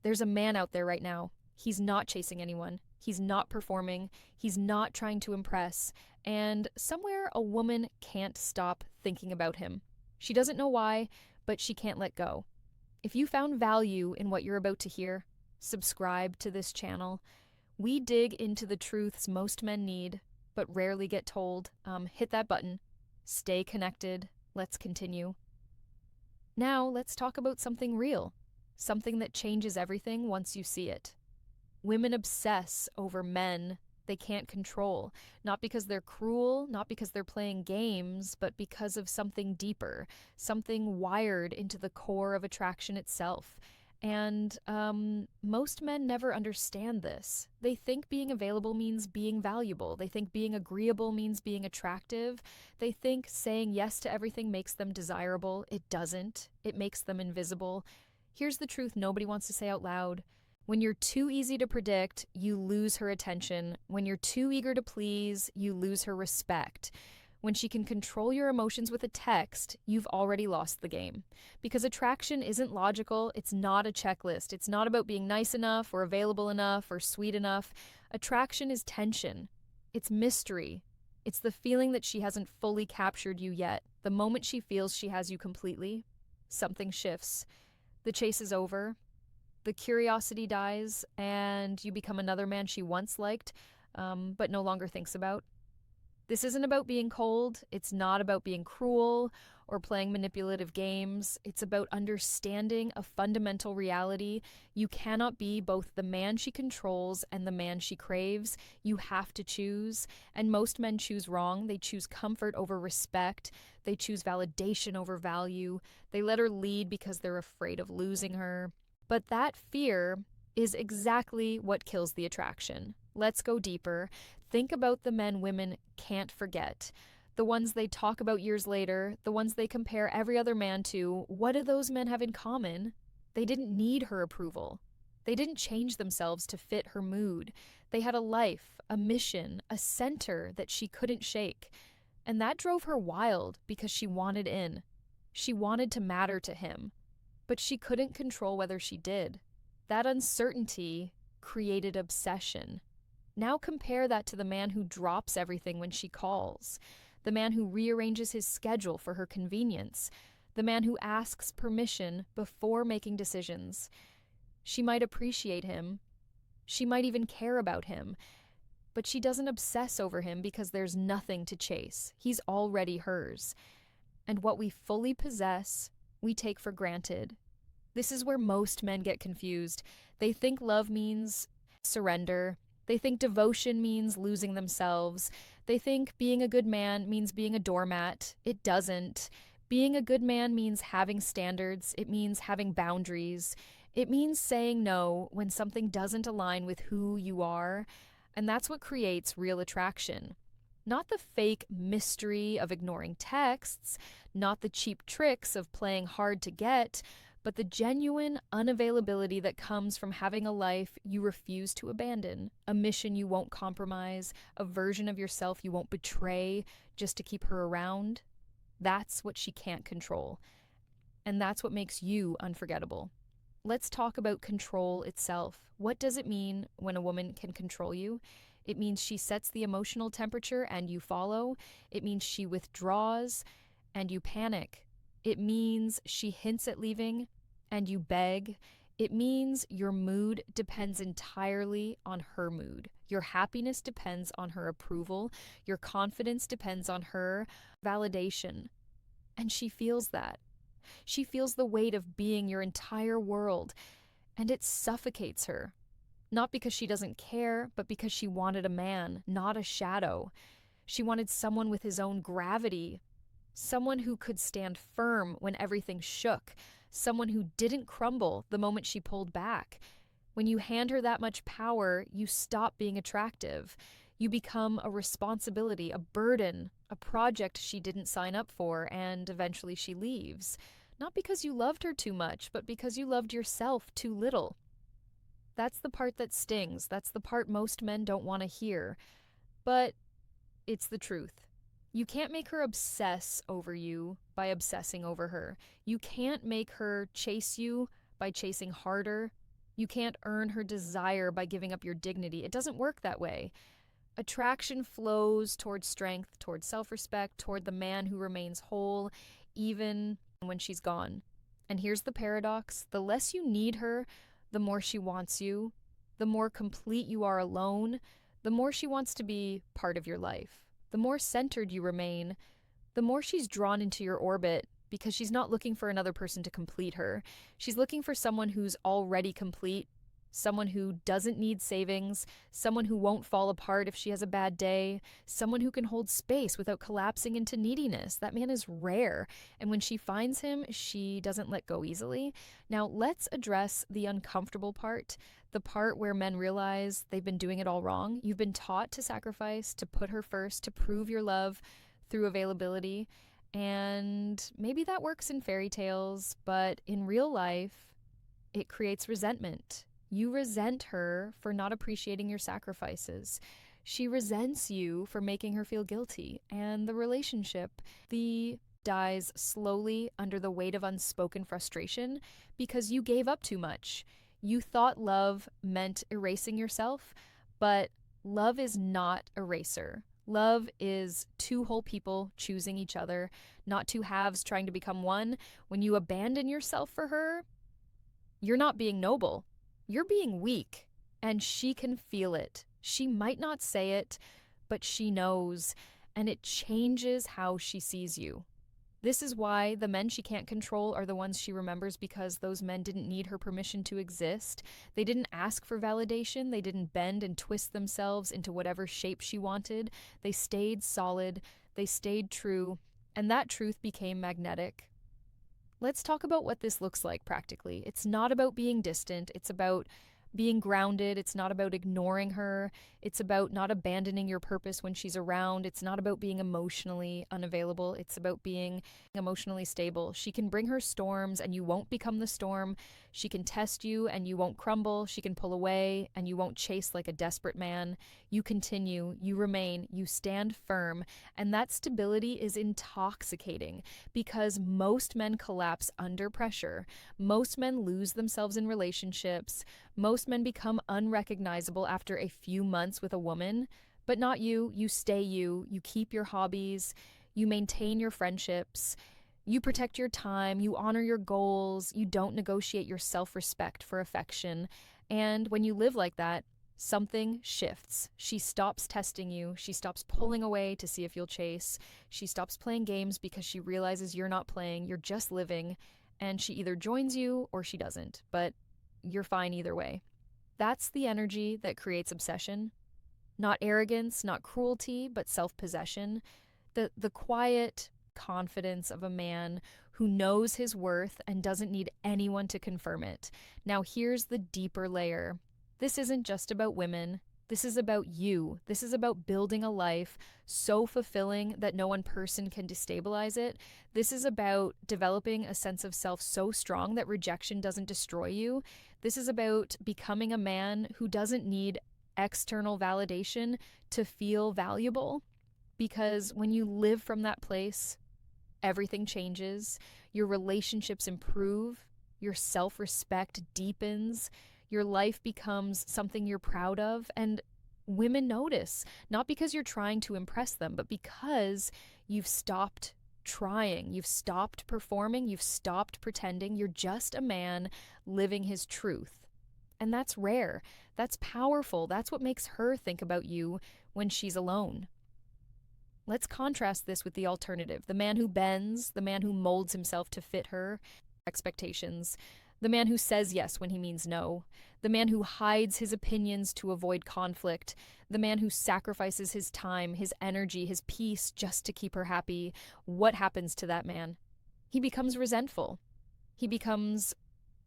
There's a man out there right now. He's not chasing anyone. He's not performing. He's not trying to impress. And somewhere a woman can't stop thinking about him. She doesn't know why, but she can't let go. If you found value in what you're about to hear, subscribe to this channel. We dig into the truths most men need, but rarely get told. Hit that button. Stay connected. Let's continue. Now, let's talk about something real, something that changes everything once you see it. Women obsess over men they can't control, not because they're cruel, not because they're playing games, but because of something deeper, something wired into the core of attraction itself. And most men never understand this. They think being available means being valuable. They think being agreeable means being attractive. They think saying yes to everything makes them desirable. It doesn't. It makes them invisible. Here's the truth nobody wants to say out loud. When you're too easy to predict, you lose her attention. When you're too eager to please, you lose her respect. When she can control your emotions with a text, you've already lost the game. Because attraction isn't logical, it's not a checklist. It's not about being nice enough or available enough or sweet enough. Attraction is tension. It's mystery. It's the feeling that she hasn't fully captured you yet. The moment she feels she has you completely, something shifts. The chase is over. The curiosity dies, and you become another man she once liked, but no longer thinks about. This isn't about being cold. It's not about being cruel or playing manipulative games. It's about understanding a fundamental reality. You cannot be both the man she controls and the man she craves. You have to choose. And most men choose wrong. They choose comfort over respect. They choose validation over value. They let her lead because they're afraid of losing her. But that fear is exactly what kills the attraction. Let's go deeper. Think about the men women can't forget. The ones they talk about years later, the ones they compare every other man to. What do those men have in common? They didn't need her approval. They didn't change themselves to fit her mood. They had a life, a mission, a center that she couldn't shake. And that drove her wild because she wanted in. She wanted to matter to him. But she couldn't control whether she did. That uncertainty created obsession. Now compare that to the man who drops everything when she calls, the man who rearranges his schedule for her convenience, the man who asks permission before making decisions. She might appreciate him. She might even care about him. But she doesn't obsess over him because there's nothing to chase. He's already hers. And what we fully possess, we take for granted. This is where most men get confused. They think love means surrender. They think devotion means losing themselves. They think being a good man means being a doormat. It doesn't. Being a good man means having standards. It means having boundaries. It means saying no when something doesn't align with who you are. And that's what creates real attraction. Not the fake mystery of ignoring texts, not the cheap tricks of playing hard to get, but the genuine unavailability that comes from having a life you refuse to abandon, a mission you won't compromise, a version of yourself you won't betray just to keep her around. That's what she can't control. And that's what makes you unforgettable. Let's talk about control itself. What does it mean when a woman can control you? It means she sets the emotional temperature and you follow. It means she withdraws and you panic. It means she hints at leaving and you beg. It means your mood depends entirely on her mood. Your happiness depends on her approval. Your confidence depends on her validation. And she feels that. She feels the weight of being your entire world, and it suffocates her. Not because she doesn't care, but because she wanted a man, not a shadow. She wanted someone with his own gravity, someone who could stand firm when everything shook, someone who didn't crumble the moment she pulled back. When you hand her that much power, you stop being attractive. You become a responsibility, a burden, a project she didn't sign up for, and eventually she leaves. Not because you loved her too much, but because you loved yourself too little. That's the part that stings. That's the part most men don't want to hear. But it's the truth. You can't make her obsess over you by obsessing over her. You can't make her chase you by chasing harder. You can't earn her desire by giving up your dignity. It doesn't work that way. Attraction flows towards strength, towards self-respect, toward the man who remains whole, even when she's gone. And here's the paradox. The less you need her, the more she wants you. The more complete you are alone, the more she wants to be part of your life. The more centered you remain, the more she's drawn into your orbit because she's not looking for another person to complete her. She's looking for someone who's already complete, someone who doesn't need savings, someone who won't fall apart if she has a bad day, someone who can hold space without collapsing into neediness. That man is rare, and when she finds him, she doesn't let go easily. Now, let's address the uncomfortable part, the part where men realize they've been doing it all wrong. You've been taught to sacrifice, to put her first, to prove your love through availability, and maybe that works in fairy tales, but in real life, it creates resentment. You resent her for not appreciating your sacrifices. She resents you for making her feel guilty. And the relationship, dies slowly under the weight of unspoken frustration because you gave up too much. You thought love meant erasing yourself, but love is not eraser. Love is two whole people choosing each other, not two halves trying to become one. When you abandon yourself for her, you're not being noble. You're being weak, and she can feel it. She might not say it, but she knows, and it changes how she sees you. This is why the men she can't control are the ones she remembers, because those men didn't need her permission to exist. They didn't ask for validation. They didn't bend and twist themselves into whatever shape she wanted. They stayed solid. They stayed true, and that truth became magnetic. Let's talk about what this looks like practically. It's not about being distant. It's about being grounded. It's not about ignoring her. It's about not abandoning your purpose when she's around. It's not about being emotionally unavailable. It's about being emotionally stable. She can bring her storms and you won't become the storm. She can test you and you won't crumble. She can pull away and you won't chase like a desperate man. You continue, you remain, you stand firm. And that stability is intoxicating because most men collapse under pressure. Most men lose themselves in relationships. Most men become unrecognizable after a few months with a woman, but not you. You stay you. You keep your hobbies. You maintain your friendships. You protect your time. You honor your goals. You don't negotiate your self-respect for affection. And when you live like that, something shifts. She stops testing you. She stops pulling away to see if you'll chase. She stops playing games because she realizes you're not playing. You're just living. And she either joins you or she doesn't. But you're fine either way. That's the energy that creates obsession. Not arrogance, not cruelty, but self-possession. The quiet confidence of a man who knows his worth and doesn't need anyone to confirm it. Now here's the deeper layer. This isn't just about women. This is about you. This is about building a life so fulfilling that no one person can destabilize it. This is about developing a sense of self so strong that rejection doesn't destroy you. This is about becoming a man who doesn't need external validation to feel valuable. Because when you live from that place, everything changes. Your relationships improve. Your self-respect deepens. Your life becomes something you're proud of, and women notice, not because you're trying to impress them, but because you've stopped trying, you've stopped performing, you've stopped pretending. You're just a man living his truth. And that's rare. That's powerful. That's what makes her think about you when she's alone. Let's contrast this with the alternative, the man who bends, the man who molds himself to fit her expectations, the man who says yes when he means no, the man who hides his opinions to avoid conflict, the man who sacrifices his time, his energy, his peace just to keep her happy. What happens to that man? He becomes resentful. He becomes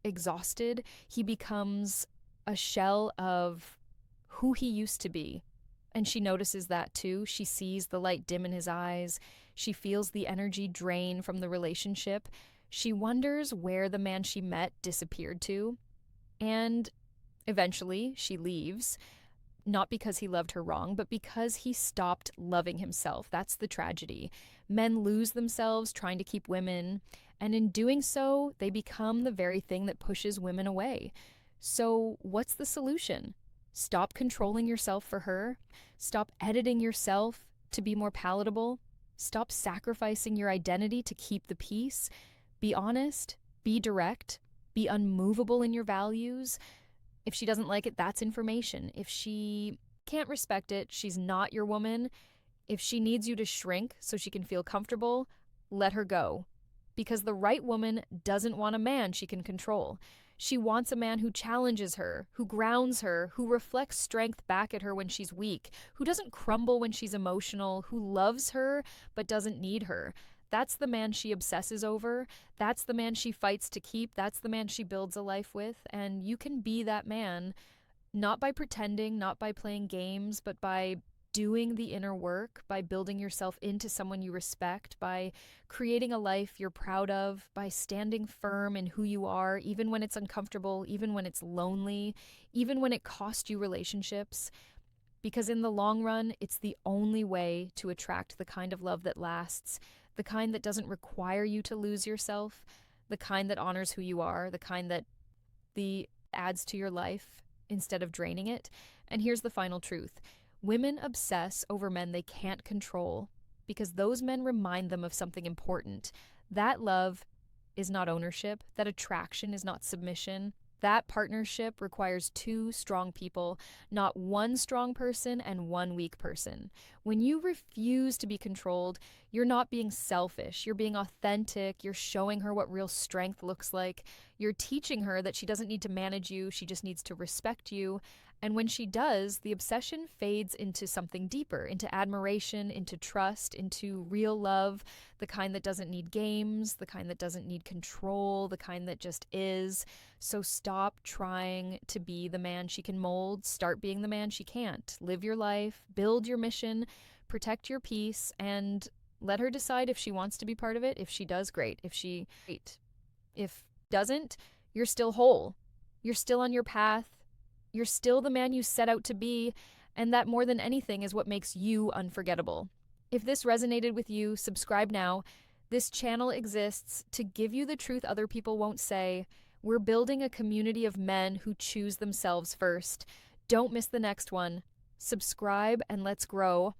exhausted. He becomes a shell of who he used to be. And she notices that too. She sees the light dim in his eyes. She feels the energy drain from the relationship. She wonders where the man she met disappeared to. And eventually she leaves, not because he loved her wrong, but because he stopped loving himself. That's the tragedy. Men lose themselves trying to keep women, and in doing so, they become the very thing that pushes women away. So, what's the solution? Stop controlling yourself for her. Stop editing yourself to be more palatable. Stop sacrificing your identity to keep the peace. Be honest, be direct, be unmovable in your values. If she doesn't like it, that's information. If she can't respect it, she's not your woman. If she needs you to shrink so she can feel comfortable, let her go. Because the right woman doesn't want a man she can control. She wants a man who challenges her, who grounds her, who reflects strength back at her when she's weak, who doesn't crumble when she's emotional, who loves her but doesn't need her. That's the man she obsesses over. That's the man she fights to keep. That's the man she builds a life with. And you can be that man, not by pretending, not by playing games, but by doing the inner work, by building yourself into someone you respect, by creating a life you're proud of, by standing firm in who you are, even when it's uncomfortable, even when it's lonely, even when it costs you relationships. Because in the long run, it's the only way to attract the kind of love that lasts, the kind that doesn't require you to lose yourself, the kind that honors who you are, the kind that adds to your life instead of draining it. And here's the final truth. Women obsess over men they can't control because those men remind them of something important. That love is not ownership. That attraction is not submission. That partnership requires two strong people, not one strong person and one weak person. When you refuse to be controlled, you're not being selfish. You're being authentic. You're showing her what real strength looks like. You're teaching her that she doesn't need to manage you. She just needs to respect you. And when she does, the obsession fades into something deeper, into admiration, into trust, into real love, the kind that doesn't need games, the kind that doesn't need control, the kind that just is. So stop trying to be the man she can mold. Start being the man she can't. Live your life, build your mission, protect your peace, and let her decide if she wants to be part of it. If she does, great. If doesn't, you're still whole. You're still on your path. You're still the man you set out to be, and that more than anything is what makes you unforgettable. If this resonated with you, subscribe now. This channel exists to give you the truth other people won't say. We're building a community of men who choose themselves first. Don't miss the next one. Subscribe and let's grow.